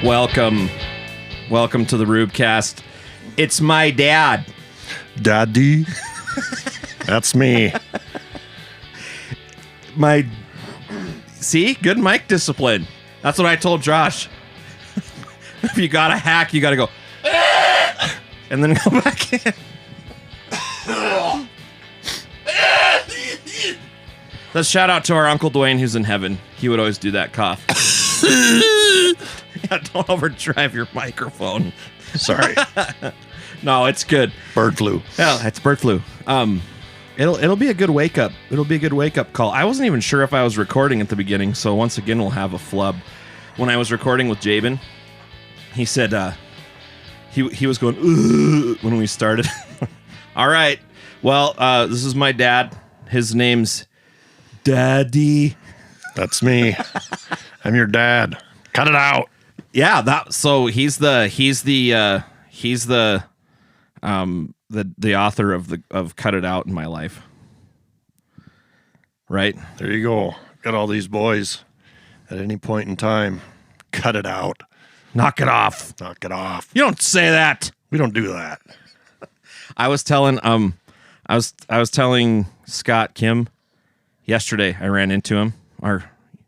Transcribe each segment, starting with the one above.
welcome to the Rubecast. It's my dad. Daddy. That's me. See? Good mic discipline. That's what I told Josh. If you got a hack, you got to go, and then go back in. Let's shout out to our Uncle Dwayne who's in heaven. He would always do that cough. Yeah, don't overdrive your microphone. Sorry. No, it's good. Bird flu. Yeah, it's bird flu. It'll be a good wake up. It'll be a good wake up call. I wasn't even sure if I was recording at the beginning, so once again we'll have a flub. When I was recording with Jabin, he said he was going ugh, when we started. All right. Well, this is my dad. His name's Daddy. That's me. I'm your dad. Cut it out. Yeah, so he's the author of Cut It Out in my life. Right? There you go. Got all these boys at any point in time. Cut it out. Knock it off. Knock it off. You don't say that. We don't do that. I was telling Scott Kim yesterday. I ran into him,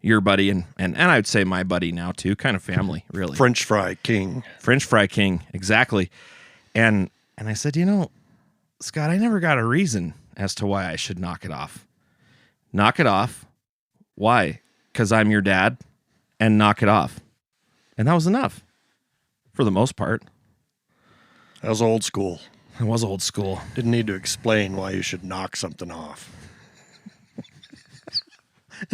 your buddy, and I'd say my buddy now too, kind of family, really. French Fry King, exactly. And I said, Scott, I never got a reason as to why I should knock it off. Knock it off. Why? Because I'm your dad, and knock it off. And that was enough, for the most part. That was old school. It was old school. Didn't need to explain why you should knock something off.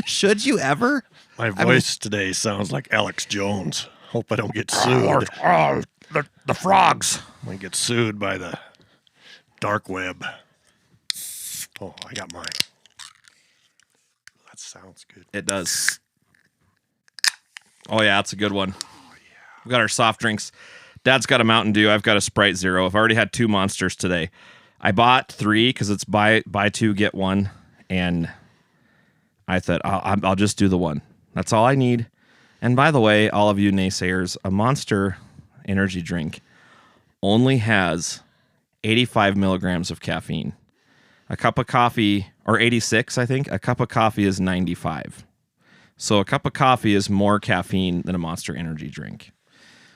Should you ever? My voice today sounds like Alex Jones. Hope I don't get sued. The frogs. I might get sued by the dark web. Oh, I got mine. That sounds good. It does. Oh, yeah, that's a good one. Oh, yeah. We've got our soft drinks. Dad's got a Mountain Dew. I've got a Sprite Zero. I've already had 2 Monsters today. I bought 3 because it's buy 2, get 1. And I thought, I'll just do the one. That's all I need. And by the way, all of you naysayers, a Monster energy drink only has 85 milligrams of caffeine. A cup of coffee, or 86, I think. A cup of coffee is 95. So a cup of coffee is more caffeine than a Monster energy drink.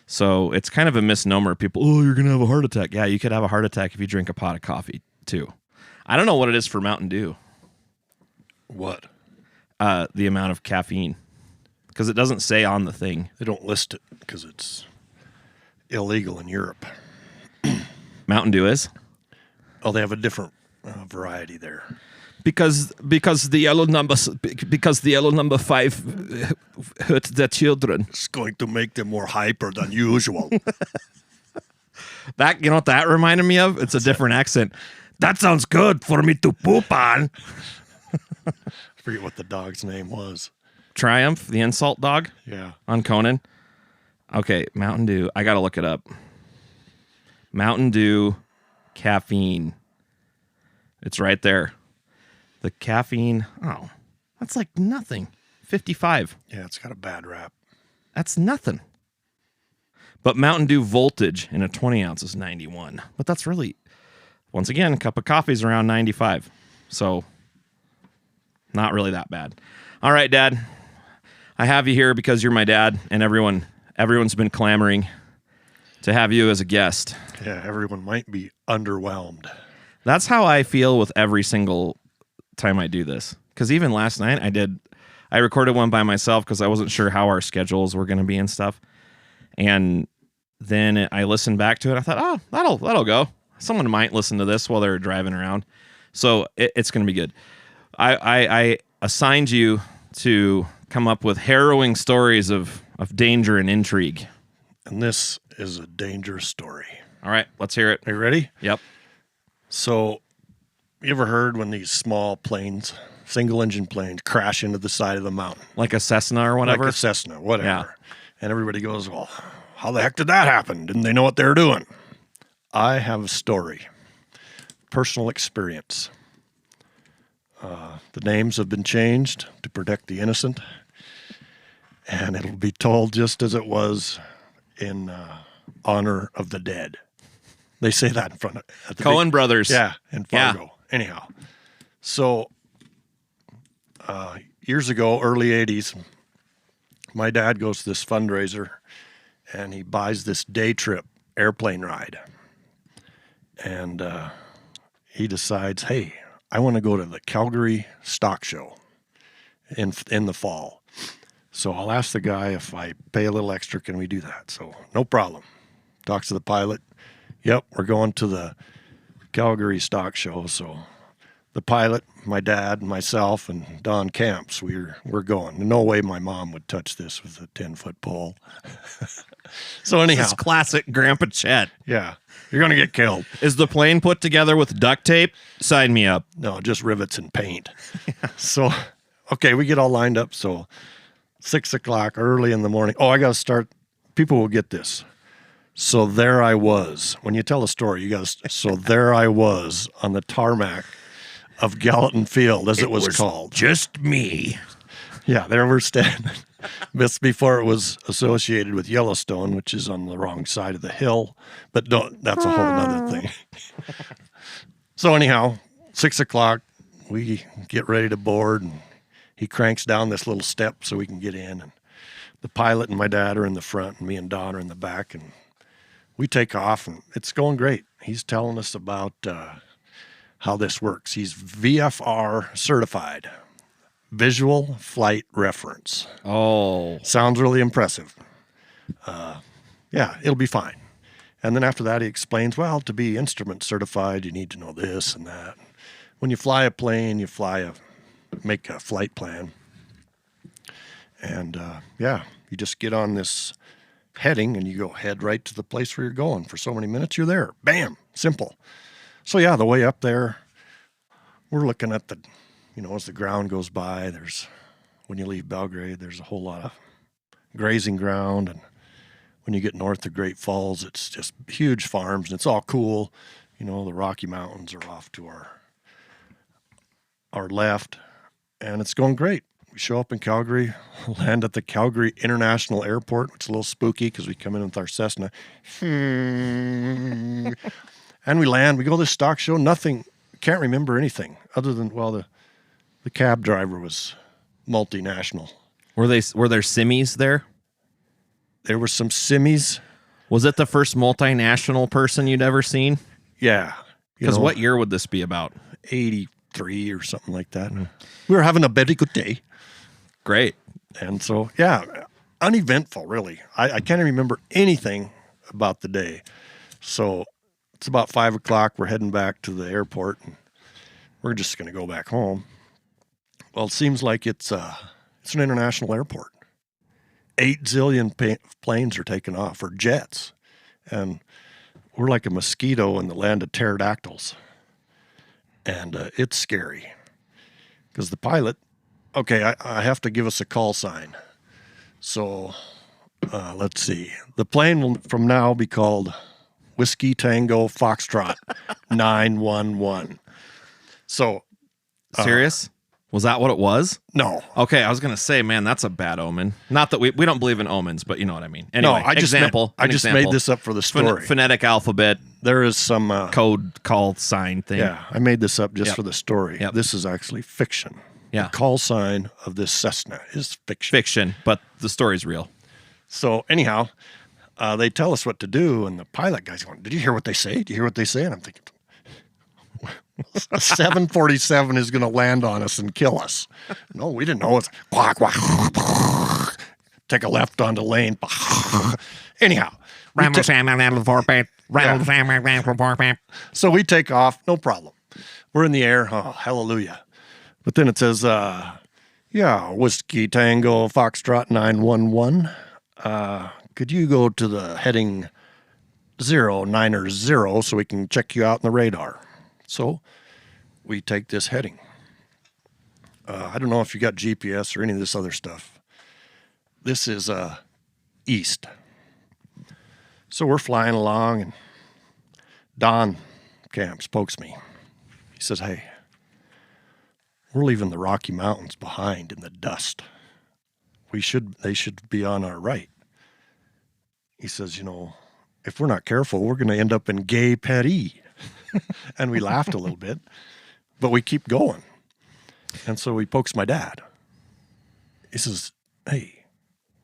So it's kind of a misnomer. People, you're going to have a heart attack. Yeah, you could have a heart attack if you drink a pot of coffee, too. I don't know what it is for Mountain Dew. What? The amount of caffeine. Because it doesn't say on the thing. They don't list it because it's illegal in Europe. Mountain Dew is? Oh, they have a different variety there. Because the yellow number 5 hurt the children. It's going to make them more hyper than usual. That, what that reminded me of? It's a different accent. That sounds good for me to poop on. I forget what the dog's name was. Triumph, the insult dog? Yeah. On Conan? Okay, Mountain Dew. I got to look it up. Mountain Dew caffeine. It's right there. The caffeine, that's like nothing. 55. Yeah, it's got a bad rap. That's nothing. But Mountain Dew voltage in a 20 ounce is 91. But that's really, once again, a cup of coffee is around 95. So, not really that bad. All right, Dad. I have you here because you're my dad, and everyone's been clamoring to have you as a guest. Yeah, everyone might be underwhelmed. That's how I feel with every single time I do this. Because even last night I recorded one by myself because I wasn't sure how our schedules were going to be and stuff. And then I listened back to it. I thought, that'll go. Someone might listen to this while they're driving around. So it's going to be good. I assigned you to come up with harrowing stories of danger and intrigue. And this is a dangerous story. All right, let's hear it. Are you ready? Yep. So, you ever heard when these small planes, single-engine planes, crash into the side of the mountain? Like a Cessna or whatever? Like a Cessna, whatever. Yeah. And everybody goes, well, how the heck did that happen? Didn't they know what they were doing? I have a story. Personal experience. The names have been changed to protect the innocent. And it'll be told just as it was in honor of the dead. They say that in front of at the Coen Brothers. Yeah, in Fargo. Anyhow, so years ago, early 80s, my dad goes to this fundraiser and he buys this day trip airplane ride. And he decides, hey, I want to go to the Calgary Stock Show in the fall. So I'll ask the guy if I pay a little extra, can we do that? So no problem. Talks to the pilot. Yep, we're going to the Calgary Stock Show. So the pilot, my dad, myself, and Don Camps, we're going. No way my mom would touch this with a 10-foot pole. So anyhow. This is classic Grandpa Chet. Yeah, you're going to get killed. Is the plane put together with duct tape? Sign me up. No, just rivets and paint. So, okay, we get all lined up. So 6 o'clock early in the morning. Oh, I got to start. People will get this. So there I was. When you tell a story, you got to. So there I was on the tarmac of Gallatin Field, as it was called. Just me. Yeah, there we're standing. This before it was associated with Yellowstone, which is on the wrong side of the hill. But that's a whole other thing. So anyhow, 6 o'clock, we get ready to board, and he cranks down this little step so we can get in. And the pilot and my dad are in the front, and me and Don are in the back, and we take off, and it's going great. He's telling us about how this works. He's VFR certified, visual flight reference. Oh. Sounds really impressive. Yeah, it'll be fine. And then after that, he explains, well, to be instrument certified, you need to know this and that. When you fly a plane, make a flight plan. And yeah, you just get on this heading and you go head right to the place where you're going. For so many minutes, you're there. Bam, simple. So yeah, the way up there, we're looking at as the ground goes by, when you leave Belgrade, there's a whole lot of grazing ground. And when you get north of Great Falls, it's just huge farms and it's all cool. The Rocky Mountains are off to our left and it's going great. We show up in Calgary, land at the Calgary International Airport, which is a little spooky because we come in with our Cessna. And we land, we go to the stock show, nothing, can't remember anything other than, the cab driver was multinational. Were there simmies there? There were some simmies. Was it the first multinational person you'd ever seen? Yeah. Because what year would this be about? 83 or something like that. We were having a very good day. Great. And so, yeah, uneventful, really. I can't remember anything about the day. So it's about 5 o'clock. We're heading back to the airport, and we're just going to go back home. Well, it seems like it's an international airport. 8 zillion planes are taking off, or jets. And we're like a mosquito in the land of pterodactyls. And it's scary. Because the pilot, okay, I have to give us a call sign. So let's see. The plane will from now be called Whiskey Tango Foxtrot 911. So. Serious? Was that what it was? No. Okay, I was going to say, man, that's a bad omen. Not that we don't believe in omens, but you know what I mean. Anyway, no, I just made this up for the story. Phonetic alphabet. There is some code call sign thing. Yeah, I made this up just for the story. Yep. This is actually fiction. Yeah. The call sign of this Cessna is fiction. Fiction, but the story's real. So anyhow, they tell us what to do, and the pilot guy's going, "Did you hear what they say? Did you hear what they say?" And I'm thinking, a 747 is going to land on us and kill us. No, we didn't know. It's quack, quack, take a left onto lane. Anyhow. So we take off, no problem. We're in the air, oh, hallelujah. But then it says, Whiskey Tango Foxtrot 911. Could you go to the heading 090 so we can check you out in the radar? So we take this heading. I don't know if you got GPS or any of this other stuff. This is east. So we're flying along, and Don Camps pokes me. He says, "Hey, we're leaving the Rocky Mountains behind in the dust. They should be on our right." he says, if we're not careful, we're going to end up in Gay Paris. And we laughed a little bit, but we keep going. And so he pokes my dad. He says, hey,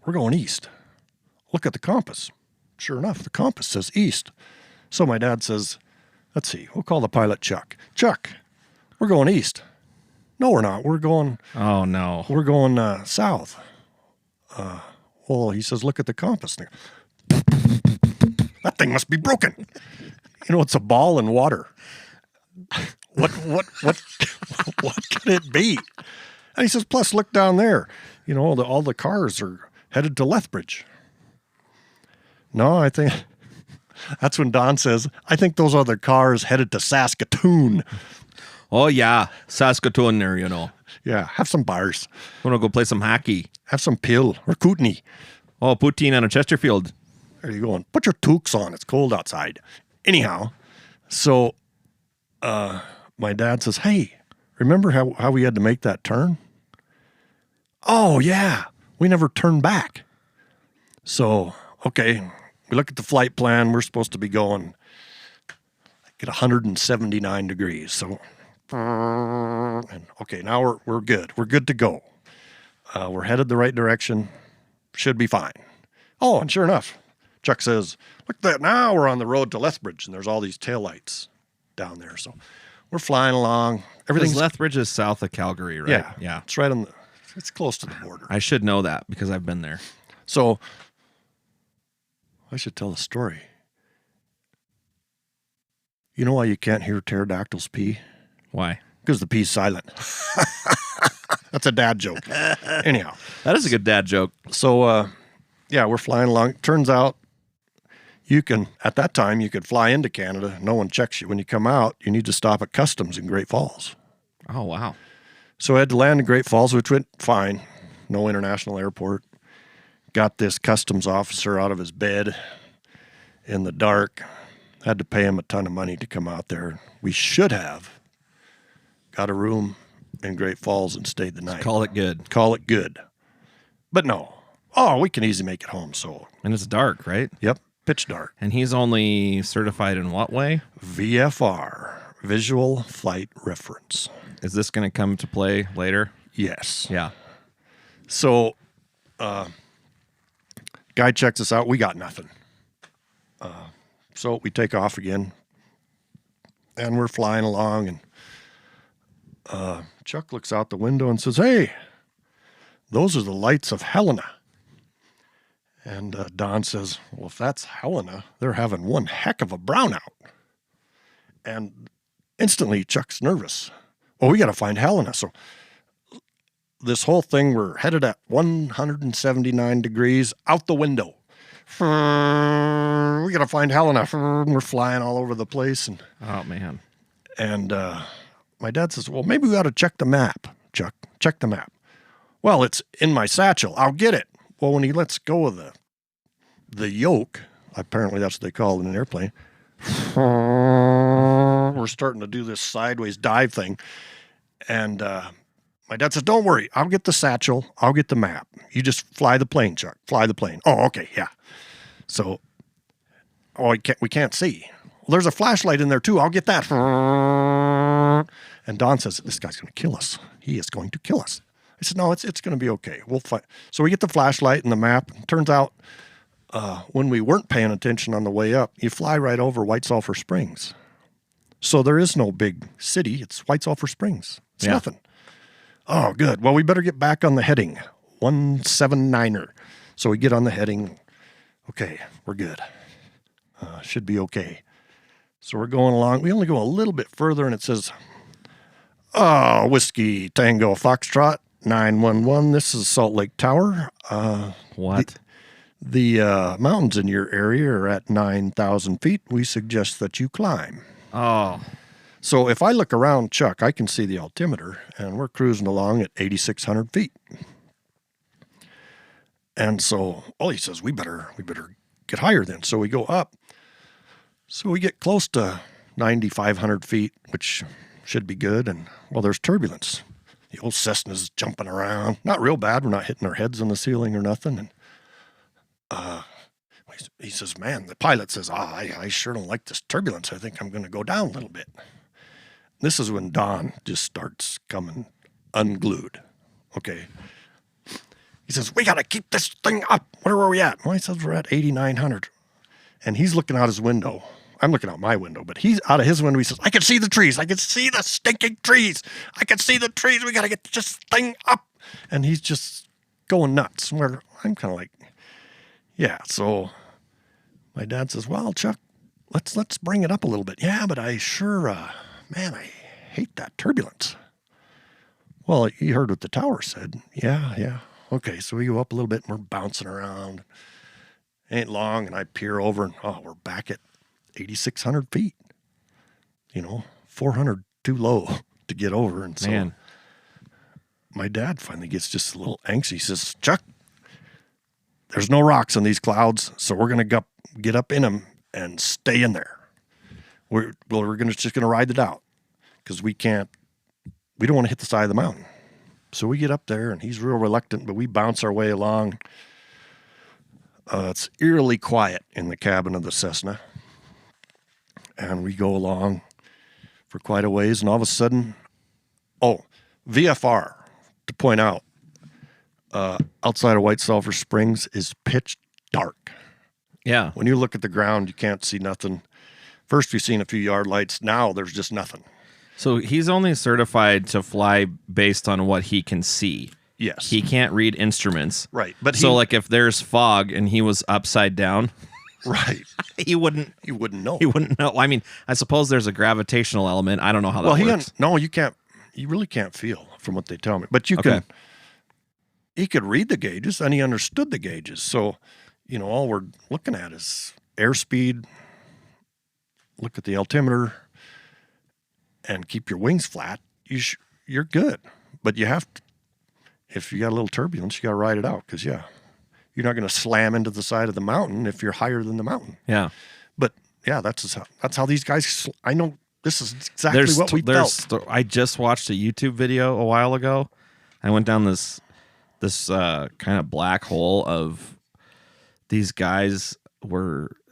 we're going east. Look at the compass. Sure enough, the compass says east. So my dad says, let's see, we'll call the pilot Chuck. Chuck, we're going east. No, we're not. We're going Oh, no. south. Well, he says, look at the compass. That thing must be broken. It's a ball in water. What can it be? And he says, plus look down there. All the cars are headed to Lethbridge. No, I think that's when Don says, I think those other cars headed to Saskatoon. Oh, yeah. Saskatoon there, Yeah, have some bars. Want to go play some hockey. Have some pill or kootenai. Oh, poutine on a Chesterfield. There you go. And put your toques on. It's cold outside. Anyhow, so my dad says, hey, remember how we had to make that turn? Oh, yeah. We never turned back. So, okay, we look at the flight plan. We're supposed to be going at 179 degrees. So, and okay, now we're good. We're good to go. We're headed the right direction. Should be fine. Oh, and sure enough, Chuck says, look at that. Now we're on the road to Lethbridge, and there's all these taillights down there. So we're flying along. Everything's Lethbridge is south of Calgary, right? Yeah. It's right it's close to the border. I should know that because I've been there. So I should tell a story. You know why you can't hear pterodactyls pee? Why? Because the pee's silent. That's a dad joke. Anyhow. That is a good dad joke. So, we're flying along. Turns out at that time, you could fly into Canada. No one checks you. When you come out, you need to stop at customs in Great Falls. Oh, wow. So I had to land in Great Falls, which went fine. No international airport. Got this customs officer out of his bed in the dark. Had to pay him a ton of money to come out there. We should have got a room in Great Falls and stayed the night. Call it good. Call it good. But no. Oh, we can easily make it home. So. And it's dark, right? Yep. Pitch dark. And he's only certified in what way? VFR, Visual Flight Reference. Is this going to come to play later? Yes. Yeah. So, guy checks us out. We got nothing. So we take off again. And we're flying along. And Chuck looks out the window and says, hey, those are the lights of Helena. And Don says, well, if that's Helena, they're having one heck of a brownout. And instantly, Chuck's nervous. Well, we got to find Helena. So this whole thing, we're headed at 179 degrees out the window. We got to find Helena. We're flying all over the place. And oh, man. And my dad says, well, maybe we ought to check the map, Chuck. Check the map. Well, it's in my satchel. I'll get it. Well, when he lets go of the yoke, apparently that's what they call it in an airplane, we're starting to do this sideways dive thing. And my dad says, don't worry. I'll get the satchel. I'll get the map. You just fly the plane, Chuck. Fly the plane. Oh, okay, yeah. So, we can't see. Well, there's a flashlight in there, too. I'll get that. And Don says, this guy's going to kill us. He is going to kill us. I said, no, it's going to be okay. We'll find. So we get the flashlight and the map. Turns out when we weren't paying attention on the way up, you fly right over White Sulphur Springs. So there is no big city. It's White Sulphur Springs. It's nothing. Oh, good. Well, we better get back on the heading. 179er. So we get on the heading. Okay, we're good. Should be okay. So we're going along. We only go a little bit further, and it says, Whiskey Tango Foxtrot 911. This is Salt Lake Tower. What? The mountains in your area are at 9,000 feet. We suggest that you climb. Oh. So if I look around, Chuck, I can see the altimeter, and we're cruising along at 8,600 feet. And so, he says, we better get higher then. So we go up. So we get close to 9,500 feet, which should be good. And, there's turbulence. The old Cessna's jumping around. Not real bad. We're not hitting our heads on the ceiling or nothing. And we He says, man, the pilot says, I sure don't like this turbulence. I think I'm going to go down a little bit. This is when Don just starts coming unglued. Okay. He says, we got to keep this thing up. Where are we at? Well, he says, we're at 8,900. And he's looking out his window. I'm looking out my window, but he's out of his window. He says, I can see the trees. I can see the stinking trees. I can see the trees. We got to get this thing up. And he's just going nuts. Where I'm kind of like, yeah. So my dad says, well, Chuck, let's bring it up a little bit. Yeah, but I sure, man, I hate that turbulence. Well, you heard what the tower said. Yeah. Okay, so we go up a little bit and we're bouncing around. Ain't long, and I peer over and, we're back at 8,600 feet. 400 too low to get over. And so Man. My dad finally gets just a little anxious. He says, Chuck, there's no rocks on these clouds, so we're going to get up in them and stay in there. We're just going to ride it out because we don't want to hit the side of the mountain. So we get up there, and he's real reluctant, but we bounce our way along. It's eerily quiet in the cabin of the Cessna. And we go along for quite a ways, and all of a sudden, VFR, to point out, outside of White Sulphur Springs is pitch dark. Yeah. When you look at the ground, you can't see nothing. First, we've seen a few yard lights. Now there's just nothing. So he's only certified to fly based on what he can see. Yes. He can't read instruments. Right. But like if there's fog and he was upside down, right. he wouldn't know. He wouldn't know. I mean, I suppose there's a gravitational element. I don't know how that works. You can't. You really can't feel from what they tell me. But you can. He could read the gauges and he understood the gauges. So, all we're looking at is airspeed. Look at the altimeter and keep your wings flat. You're good. But you have to, if you got a little turbulence, you got to ride it out because, you're not going to slam into the side of the mountain if you're higher than the mountain. Yeah. But, that's how these guys, I know this is exactly what we felt. I just watched a YouTube video a while ago. I went down this kind of black hole of these guys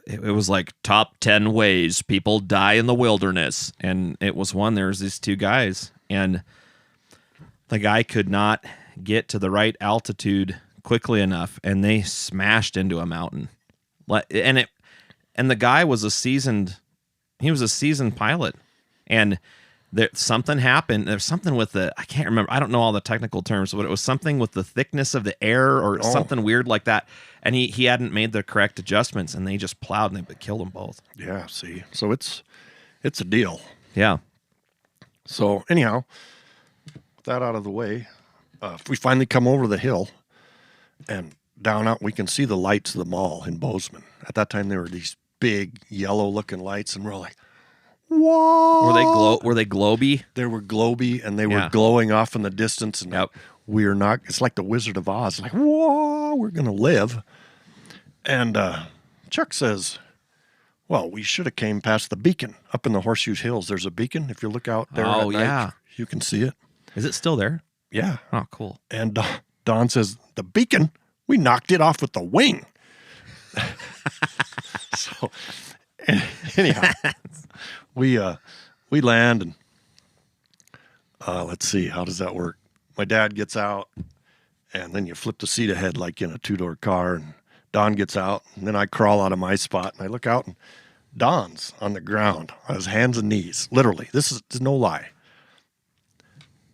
it was like top 10 ways people die in the wilderness. And it was there was these two guys, and the guy could not get to the right altitude quickly enough, and they smashed into a mountain. And the guy was a seasoned pilot, and something happened. There's something with I can't remember. I don't know all the technical terms, but it was something with the thickness of the air or something weird like that. And he hadn't made the correct adjustments, and they just plowed and they killed them both. Yeah. See, so it's a deal. Yeah. So anyhow, with that out of the way, we finally come over the hill and down out, we can see the lights of the mall in Bozeman. At that time, there were these big yellow looking lights, and we're like, whoa. Were they globy? They were globy, and they were glowing off in the distance. And we're not. It's like the Wizard of Oz. Like, whoa, we're gonna live. And Chuck says, "Well, we should have came past the beacon up in the Horseshoe Hills. There's a beacon. If you look out there at night, you can see it. Is it still there? Yeah. Oh, cool. And Don says, the beacon. We knocked it off with the wing. So, anyhow, we land and let's see, how does that work? My dad gets out, and then you flip the seat ahead like in a two-door car, and Don gets out, and then I crawl out of my spot, and I look out, and Don's on the ground on his hands and knees. Literally, this is no lie.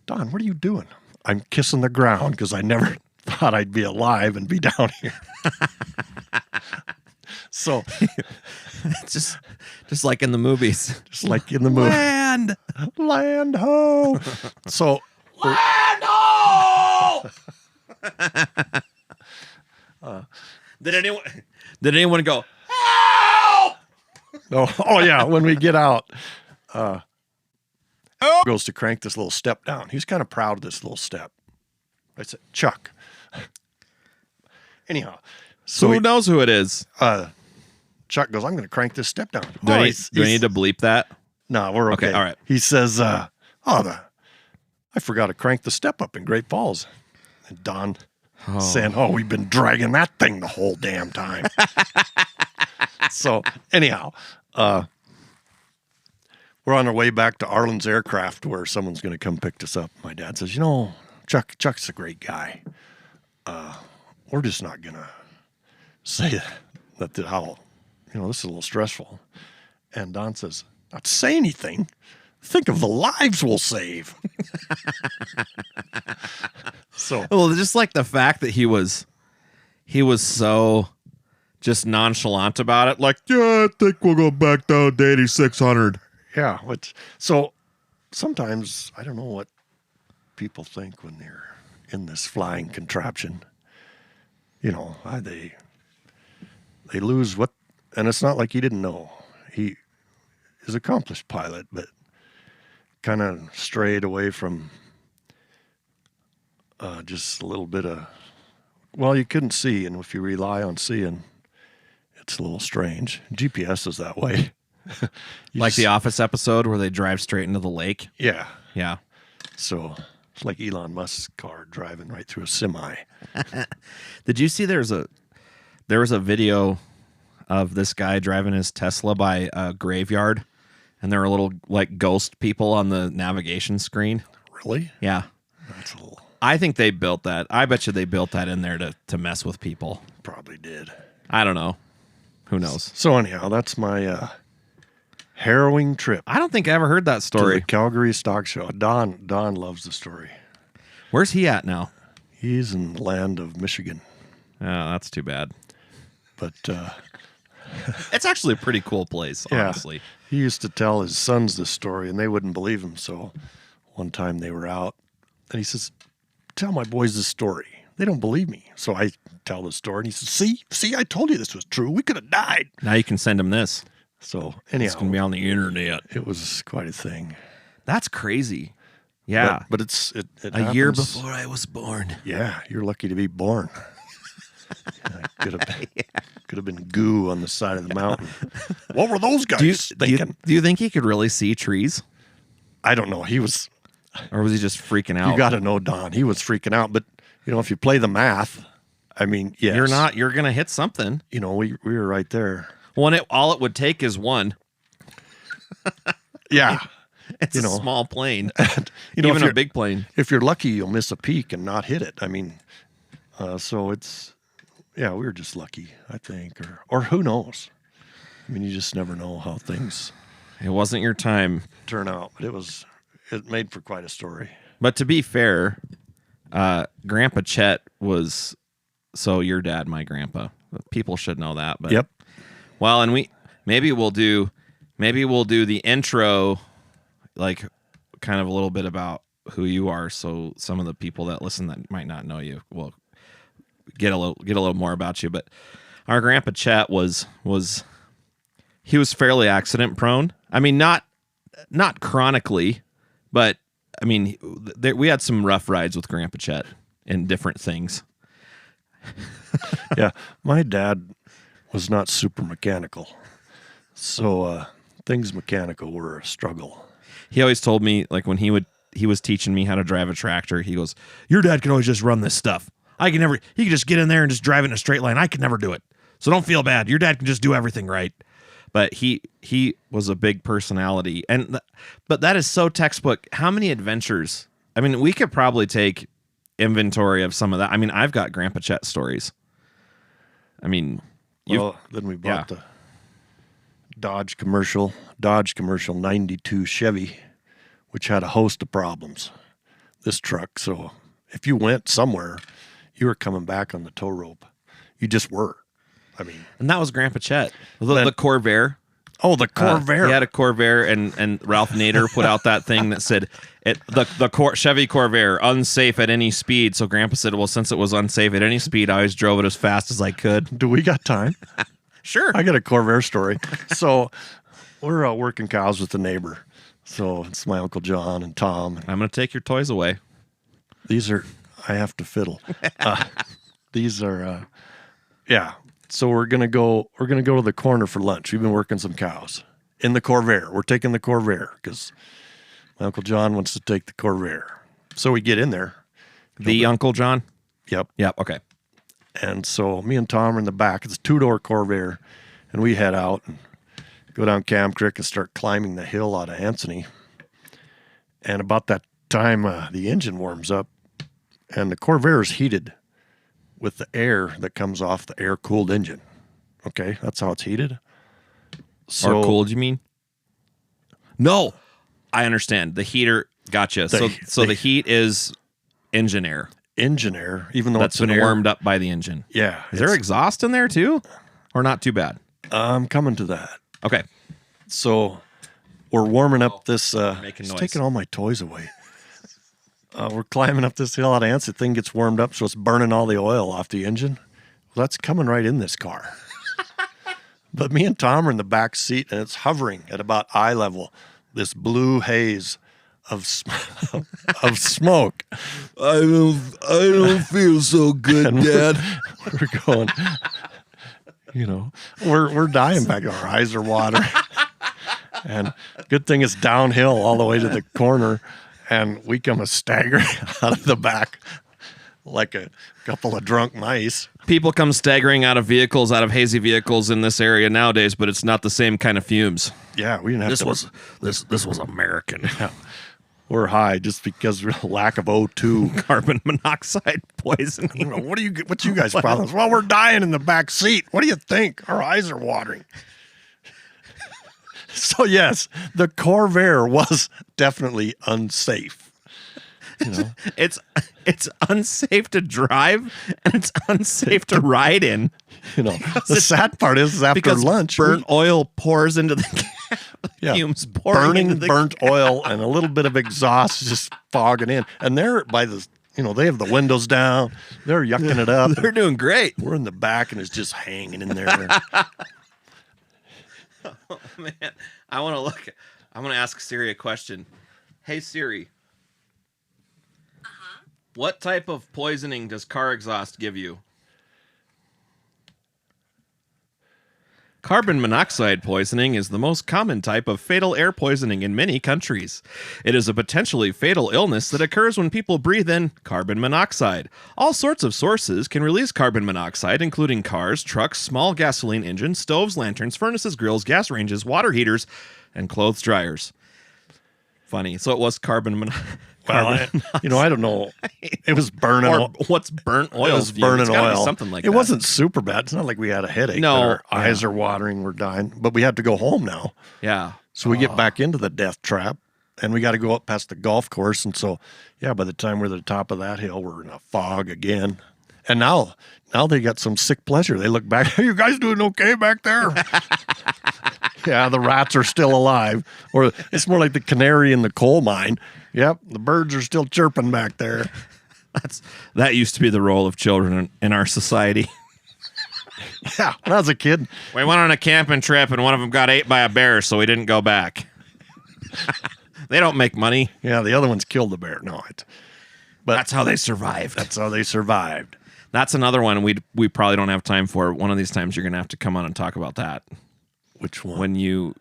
Don, what are you doing? I'm kissing the ground because I never thought I'd be alive and be down here. So it's just like in the movies. Just like in the movie. Land ho. So land ho. Did anyone go, help? No. Oh yeah, when we get out, goes to crank this little step down. He's kind of proud of this little step. I said, Chuck. Anyhow, so who knows who it is? Chuck goes, I'm going to crank this step down. Do I need to bleep that? No, we're okay. All right. He says, I forgot to crank the step up in Great Falls. And Don saying, "Oh, we've been dragging that thing the whole damn time." So anyhow, we're on our way back to Arlen's Aircraft where someone's going to come pick us up. My dad says, Chuck's a great guy. We're just not going to say that how, this is a little stressful. And Don says, not say anything. Think of the lives we'll save. So, well, just like the fact that he was so just nonchalant about it. Like, yeah, I think we'll go back down to 8,600. yeah. So sometimes I don't know what people think when they're in this flying contraption. They lose what, and it's not like he didn't know. He is an accomplished pilot, but kind of strayed away from just a little bit of, you couldn't see, and if you rely on seeing, it's a little strange. GPS is that way. Like the Office episode where they drive straight into the lake. Yeah. Yeah. So it's like Elon Musk's car driving right through a semi. Did you see there was a video of this guy driving his Tesla by a graveyard, and there were little like ghost people on the navigation screen? Really? Yeah. That's a little. I think they built that. I bet you they built that in there to mess with people. Probably did. I don't know. Who knows? So anyhow, that's my harrowing trip I don't think I ever heard that to story. the Calgary Stock Show. Don loves the story. Where's he at now? He's in the land of Michigan. Oh, that's too bad. But It's actually a pretty cool place, honestly. he used to tell his sons this story, and they wouldn't believe him. So one time they were out, and he says, tell my boys this story. They don't believe me. So I tell the story, and he says, see, I told you this was true. We could have died. Now you can send him this. So It's anyhow, going to be on the internet. it was quite a thing. That's crazy. Yeah. But it a year happens. before I was born. Yeah, you're lucky to be born. Could have been goo on the side of the mountain. What were those guys thinking? Do you think he could really see trees? I don't know. He was. Or was he just freaking out? You got to know Don. He was freaking out. But if you play the math, I mean, yes, You're going to hit something. We were right there. Well, all it would take is one. Yeah, It's a small plane. if Even a you're- big plane. If you're lucky, you'll miss a peak and not hit it. I mean, so it's, we were just lucky, I think, or who knows? I mean, you just never know how things It wasn't your time. turn out. But it made for quite a story. But to be fair, Grandpa Chet was, so your dad, my grandpa. People should know that. But Yep. Well, and maybe we'll do the intro, like kind of a little bit about who you are, so some of the people that listen that might not know you will get a little more about you. But our Grandpa Chet was fairly accident prone. I mean, not chronically, but I mean, we had some rough rides with Grandpa Chet in different things. Yeah, my dad was not super mechanical, so things mechanical were a struggle. He always told me, like when he was teaching me how to drive a tractor, he goes, your dad can always just run this stuff. He can just get in there and just drive it in a straight line. I could never do it. So don't feel bad. Your dad can just do everything right. But he was a big personality. But that is so textbook. How many adventures? I mean, we could probably take inventory of some of that. I mean, I've got Grandpa Chet stories. I mean, then we bought the Dodge commercial 92 Chevy, which had a host of problems. This truck, so if you went somewhere, you were coming back on the tow rope. You just were. I mean, and that was Grandpa Chet. The Corvair. Oh, the Corvair. He had a Corvair, and Ralph Nader put out that thing that said Chevy Corvair, unsafe at any speed. So Grandpa said, well, since it was unsafe at any speed, I always drove it as fast as I could. Do we got time? Sure. I got a Corvair story. So we're working cows with the neighbor. So it's my Uncle John and Tom. I'm going to take your toys away. I have to fiddle. These are, So we're gonna go to the corner for lunch. We've been working some cows in the Corvair. We're taking the Corvair because my Uncle John wants to take the Corvair. So we get in there. The Uncle John? Yep. Yep. Okay. And so me and Tom are in the back. It's a 2-door Corvair, and we head out and go down Cam Creek and start climbing the hill out of Anthony. And about that time, the engine warms up, and the Corvair is heated with the air that comes off the air-cooled engine. Okay, that's how it's heated. So, Or cooled, you mean? No, I understand. The heater, gotcha. So the heat is engine air. Engine air, even though That's it's an been air, warmed up by the engine. Yeah. Is there exhaust in there too? Or not too bad? I'm coming to that. Okay. So we're warming up this. Making It's noise. taking all my toys away. We're climbing up this hill out of ants. The thing gets warmed up, so it's burning all the oil off the engine. Well, that's coming right in this car. But me and Tom are in the back seat, and it's hovering at about eye level. This blue haze of of smoke. I don't feel so good, And we're going. We're dying back. Our eyes are watering. And good thing it's downhill all the way to the corner, and we come a staggering out of the back like a couple of drunk mice. People come staggering out of hazy vehicles in this area nowadays, but it's not the same kind of fumes. Yeah, we didn't have This was American. We're high just because of lack of O2. Carbon monoxide poisoning. What's you guys' problems? Well, we're dying in the back seat. What do you think? Our eyes are watering. So yes, the Corvair was definitely unsafe. It's unsafe to drive and it's unsafe to ride in. The sad part is after Because lunch, burnt oil pours into the fumes pouring into the burnt oil and a little bit of exhaust just fogging in. And they're by the, they have the windows down. They're yucking it up. They're doing great. We're in the back and it's just hanging in there. Oh, man, I want to ask Siri a question. Hey Siri. What type of poisoning does car exhaust give you? Carbon monoxide poisoning is the most common type of fatal air poisoning in many countries. It is a potentially fatal illness that occurs when people breathe in carbon monoxide. All sorts of sources can release carbon monoxide, including cars, trucks, small gasoline engines, stoves, lanterns, furnaces, grills, gas ranges, water heaters, and clothes dryers. Funny. So it was carbon monoxide. Well, I don't know. It was burning. Or what's burnt oil? It was burning oil. Something like it that. wasn't super bad. It's not like we had a headache. No, Our eyes are watering. We're dying. But we have to go home now. Yeah. So we get back into the death trap, and we got to go up past the golf course. And so, by the time we're at the top of that hill, we're in a fog again. And now they got some sick pleasure. They look back. Are you guys doing okay back there? Yeah, the rats are still alive. Or it's more like the canary in the coal mine. Yep, the birds are still chirping back there. That used to be the role of children in our society. Yeah, when I was a kid. We went on a camping trip and one of them got ate by a bear, so we didn't go back. They don't make money. Yeah, the other ones killed the bear. But that's how they survived. That's how they survived. That's another one we probably don't have time for. One of these times you're going to have to come on and talk about that. Which one? When you...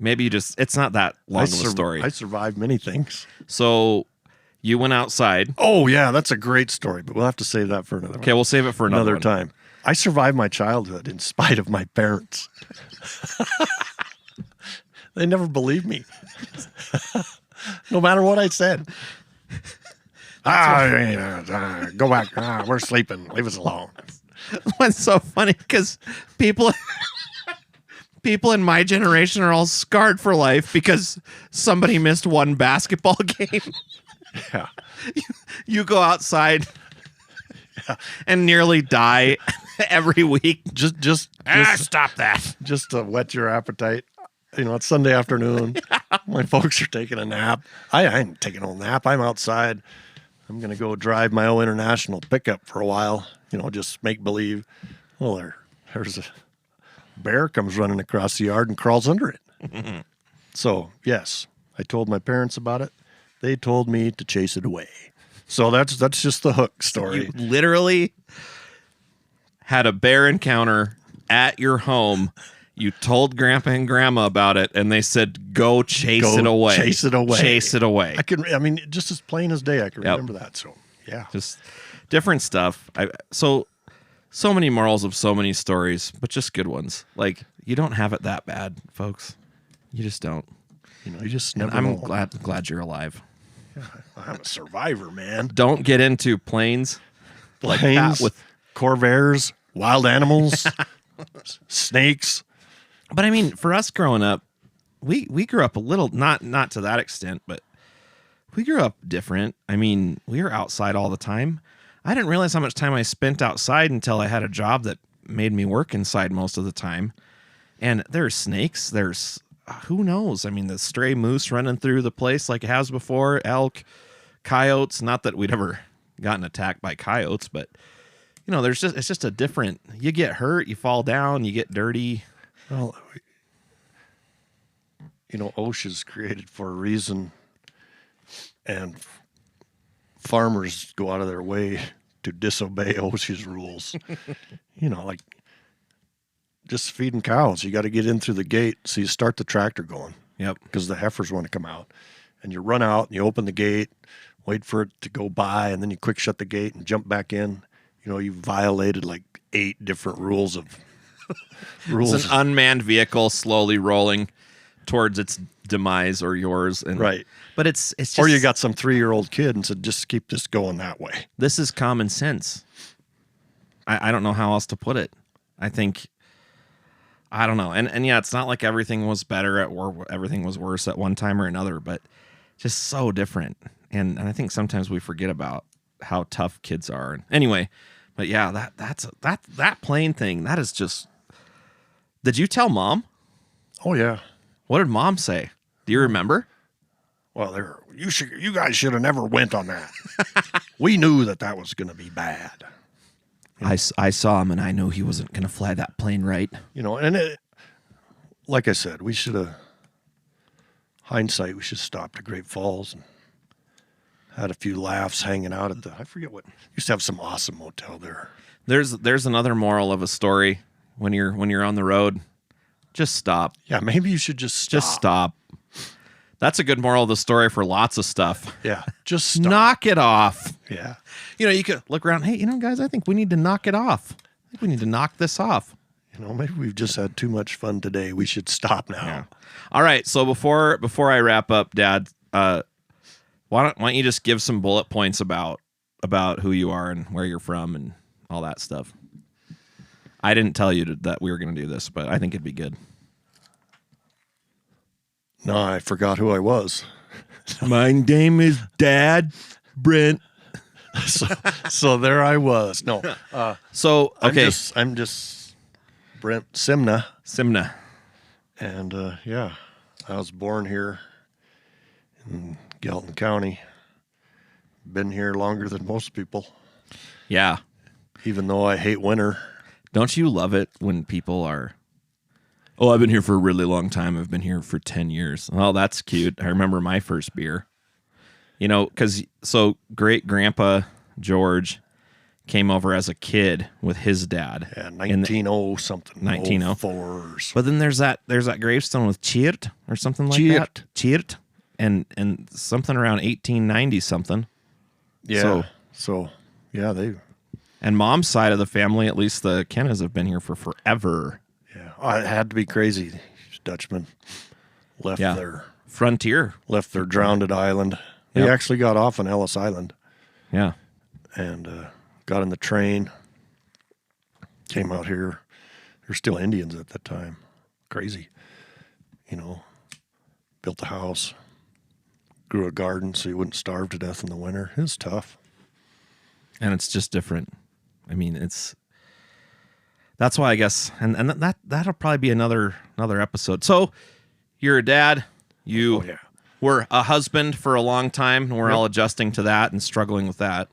Maybe you just... It's not that long of a story. I survived many things. So you went outside. Oh, yeah, that's a great story, but we'll have to save that for another one. Okay, we'll save it for another time. I survived my childhood in spite of my parents. They never believed me. No matter what I said. Go back. We're sleeping. Leave us alone. It's so funny because people in my generation are all scarred for life because somebody missed one basketball game. Yeah. You go outside and nearly die every week. Just Stop that. Just to whet your appetite. It's Sunday afternoon. My folks are taking a nap. I ain't taking a nap. I'm outside. I'm going to go drive my own international pickup for a while. Just make believe. Well, there's a bear comes running across the yard and crawls under it. So, yes, I told my parents about it. They told me to chase it away. So that's just the hook story. You literally had a bear encounter at your home. You told Grandpa and Grandma about it, and they said, go chase it away. Chase it away. Chase it away. Just as plain as day, I can remember that. So, Yeah. Just different stuff. So many morals of so many stories, but just good ones. Like, you don't have it that bad, folks. You just don't. You know, you just And never I'm know. glad you're alive. I'm a survivor, man. Don't get into planes like that Planes, with. corvairs, wild animals, snakes. But I mean, for us growing up, we grew up a little, not to that extent, but we grew up different. I mean, we were outside all the time. I didn't realize how much time I spent outside until I had a job that made me work inside most of the time. And there's snakes. There's who knows? I mean, the stray moose running through the place like it has before, elk, coyotes. Not that we'd ever gotten attacked by coyotes, but you know, it's just a different. You get hurt, you fall down, you get dirty. Well, you know, OSHA's created for a reason, and farmers go out of their way to disobey OSHA's rules. You know, like just feeding cows. You got to get in through the gate, so you start the tractor going. Yep. Because the heifers want to come out. And you run out and you open the gate, wait for it to go by, and then you quick shut the gate and jump back in. You know, you violated like 8 different rules of rules. It's an unmanned vehicle slowly rolling towards its demise or yours. And, right. But it's just, Or you got some 3-year-old kid and said, just keep this going that way. this is common sense. I don't know how else to put it. I don't know. And yeah, it's not like everything was better or everything was worse at one time or another, but just so different. And I think sometimes we forget about how tough kids are. Anyway, but yeah, that plane thing, that is just. Did you tell Mom? Oh, yeah. What did Mom say? Do you remember? Well, you guys should have never went on that. We knew that was going to be bad. I saw him and I knew he wasn't going to fly that plane right. You know, and like I said, we should have, hindsight, we should have stopped at Great Falls and had a few laughs hanging out at I forget what, used to have some awesome motel there. There's another moral of a story when you're on the road. Just stop. Yeah, maybe you should just stop. Just stop. That's a good moral of the story for lots of stuff. Yeah, just stop. Knock it off. Yeah. You know, you could look around. Hey, you know, guys, I think we need to knock it off. I think we need to knock this off. You know, maybe we've just had too much fun today. We should stop now. Yeah. All right. So before I wrap up, Dad, why don't you just give some bullet points about who you are and where you're from and all that stuff? I didn't tell you that we were going to do this, but I think it'd be good. No, I forgot who I was. My name is Dad Brent. So there I was. No. So okay, I'm just Brent Sinnema. And yeah, I was born here in Galton County. Been here longer than most people. Yeah. Even though I hate winter. Don't you love it when people are, oh, I've been here for a really long time. I've been here for 10 years. Well, that's cute. I remember my first beer. You know, because so great grandpa George came over as a kid with his dad. Yeah, 1900 something. 1904. Fours. But then there's that gravestone with Cheert or something like that. Cheert. And something around 1890 something. Yeah. So yeah, and Mom's side of the family, at least the Kennas, have been here for forever. Yeah. It had to be crazy. These Dutchmen left their frontier. Left their drowned island. They actually got off on Ellis Island. Yeah. And got in the train. Came out here. There's still Indians at that time. Crazy. You know, built a house. Grew a garden so you wouldn't starve to death in the winter. It was tough. And it's just different. I mean, that's why I guess, and that'll probably be another episode. So you're a dad. You were a husband for a long time. And we're all adjusting to that and struggling with that.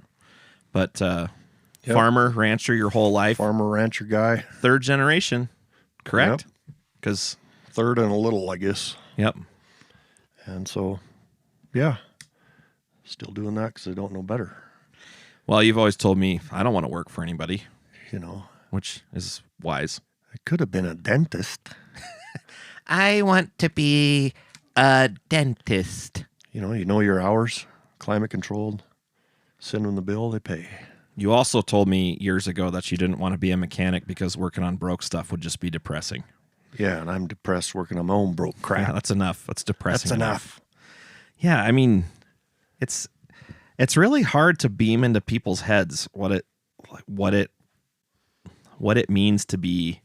But farmer, rancher your whole life. Farmer, rancher guy. 3rd generation, correct? Because 3rd and a little, I guess. Yep. And so, yeah, still doing that because I don't know better. Well, you've always told me I don't want to work for anybody. You know. Which is wise. I could have been a dentist. I want to be a dentist. You know your hours, climate controlled, Send them the bill, they pay. You also told me years ago that you didn't want to be a mechanic because working on broke stuff would just be depressing. Yeah, and I'm depressed working on my own broke crap. Yeah, that's enough. That's depressing. That's enough. Yeah, I mean, it's really hard to beam into people's heads what it means to be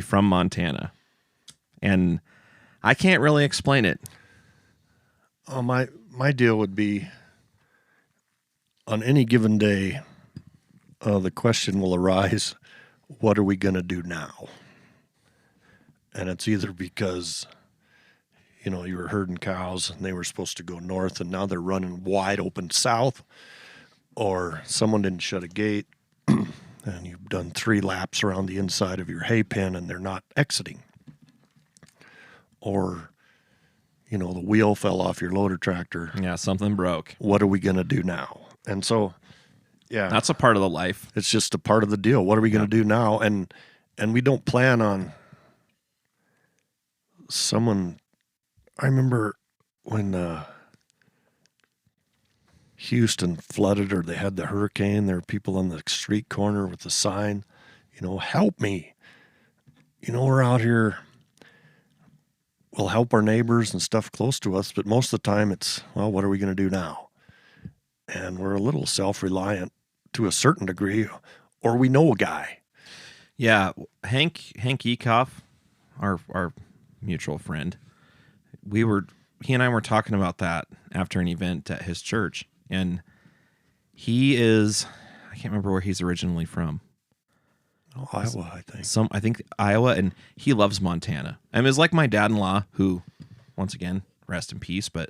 from Montana, and I can't really explain it. My deal would be, on any given day, the question will arise, what are we going to do now? And it's either because, you were herding cows and they were supposed to go north and now they're running wide open south, or someone didn't shut a gate and you've done 3 laps around the inside of your hay pen and they're not exiting. Or, the wheel fell off your loader tractor. Yeah, something broke. What are we going to do now? And so, yeah. That's a part of the life. It's just a part of the deal. What are we going to do now? And we don't plan on someone. I remember when Houston flooded, or they had the hurricane, there were people on the street corner with the sign, help me. We're out here. We'll help our neighbors and stuff close to us, but most of the time it's, well, what are we going to do now? And we're a little self-reliant to a certain degree, or we know a guy. Yeah, Hank Ekoff, our mutual friend, he and I were talking about that after an event at his church, and I can't remember where he's originally from. Oh, Iowa, I think. I think Iowa, and he loves Montana. I mean, it's like my dad-in-law, who, once again, rest in peace, but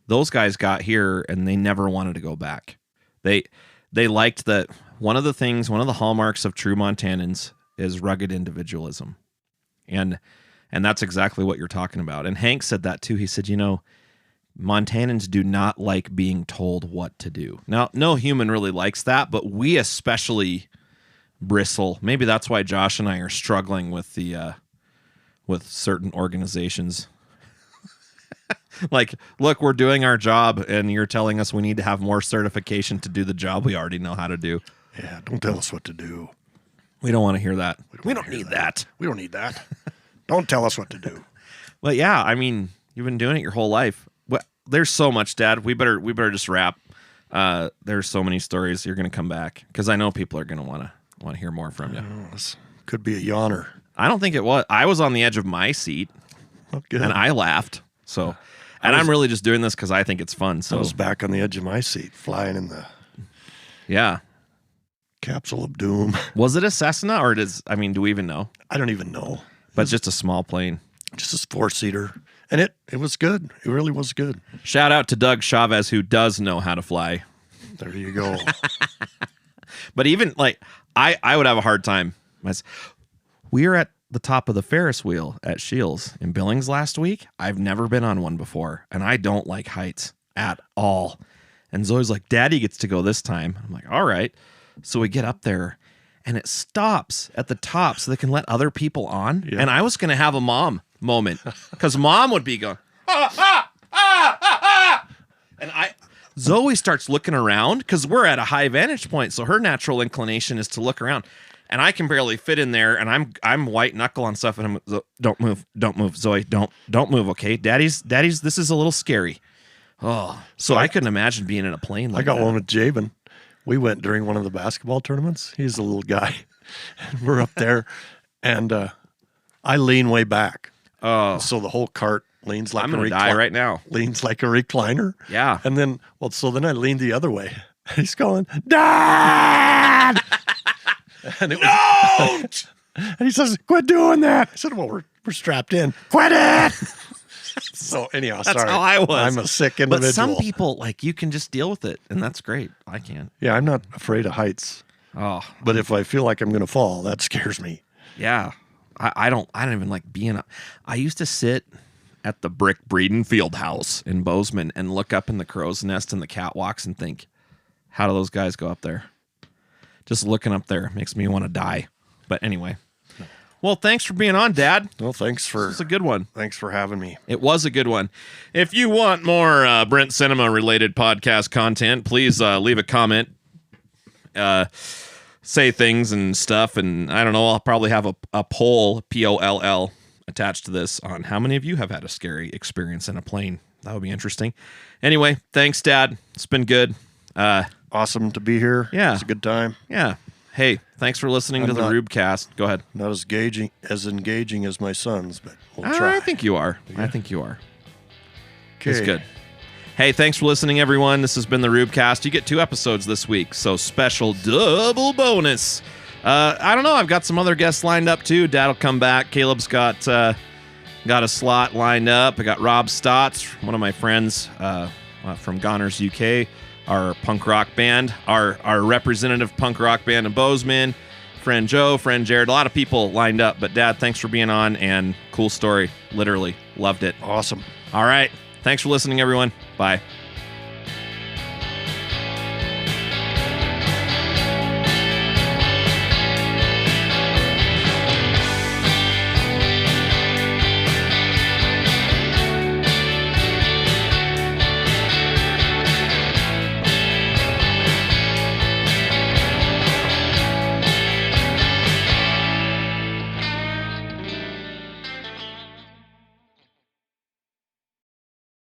those guys got here and they never wanted to go back. They liked that one of the hallmarks of true Montanans is rugged individualism. And that's exactly what you're talking about. And Hank said that too. He said, Montanans do not like being told what to do. Now, no human really likes that, but we especially bristle. Maybe that's why Josh and I are struggling with with certain organizations. Like, look, we're doing our job, and you're telling us we need to have more certification to do the job we already know how to do. Yeah, don't tell us what to do. We don't want to hear that. We don't need that. We don't need that. Don't tell us what to do. Well, yeah, I mean, you've been doing it your whole life. Well, there's so much, Dad. We better just wrap. There's so many stories. You're going to come back because I know people are going to want to hear more from you. This could be a yawner. I don't think it was. I was on the edge of my seat, good. And I laughed. So, I'm really just doing this because I think it's fun. So I was back on the edge of my seat, flying in the capsule of doom. Was it a Cessna or do we even know? I don't even know. But just a small plane. Just a 4-seater. And it was good. It really was good. Shout out to Doug Chavez, who does know how to fly. There you go. But even I would have a hard time. We were at the top of the Ferris wheel at Shields in Billings last week. I've never been on one before, and I don't like heights at all. And Zoe's like, Daddy gets to go this time. I'm like, all right. So we get up there, and it stops at the top so they can let other people on. Yeah. And I was going to have a mom moment because Mom would be going, and Zoe starts looking around because we're at a high vantage point. So her natural inclination is to look around. And I can barely fit in there, and I'm white knuckle on stuff, and don't move, Zoe, don't move, okay? Daddy's. This is a little scary. Oh, so I couldn't imagine being in a plane like that. I got one with Jabin. We went during one of the basketball tournaments. He's a little guy. We're up there, and I lean way back. Oh, so the whole cart leans like I'm gonna die right now. Leans like a recliner. Yeah, and then then I leaned the other way. He's going, Dad. And it was, no! And he says, quit doing that. I said, well, we're strapped in. Quit it! So anyhow, that's sorry. How I was. I'm a sick individual. But some people, you can just deal with it, and that's great. I can't. Yeah, I'm not afraid of heights. Oh. But if I feel like I'm going to fall, that scares me. Yeah. I don't even like being up. I used to sit at the brick Breeden Field House in Bozeman and look up in the crow's nest and the catwalks and think, how do those guys go up there? Just looking up there makes me want to die. But anyway, Well, thanks for being on, Dad. Well, thanks It's a good one. Thanks for having me. It was a good one. If you want more Brent Sinnema related podcast content, please leave a comment, say things and stuff. And I don't know, I'll probably have a poll, POLL, attached to this on how many of you have had a scary experience in a plane. That would be interesting. Anyway, thanks, Dad. It's been good. Awesome to be here. Yeah. It's a good time. Yeah. Hey, thanks for listening to the Rubecast. Go ahead. Not as engaging as my sons, but we'll try. I think you are. Yeah. I think you are. Okay. It's good. Hey, thanks for listening, everyone. This has been the Rubecast. You get 2 episodes this week, so special double bonus. I don't know. I've got some other guests lined up, too. Dad'll come back. Caleb's got a slot lined up. I got Rob Stotts, one of my friends from Goners UK, our punk rock band, our representative punk rock band in Bozeman, friend Joe, friend Jared, a lot of people lined up. But Dad, thanks for being on, and cool story. Literally loved it. Awesome. All right. Thanks for listening, everyone. Bye.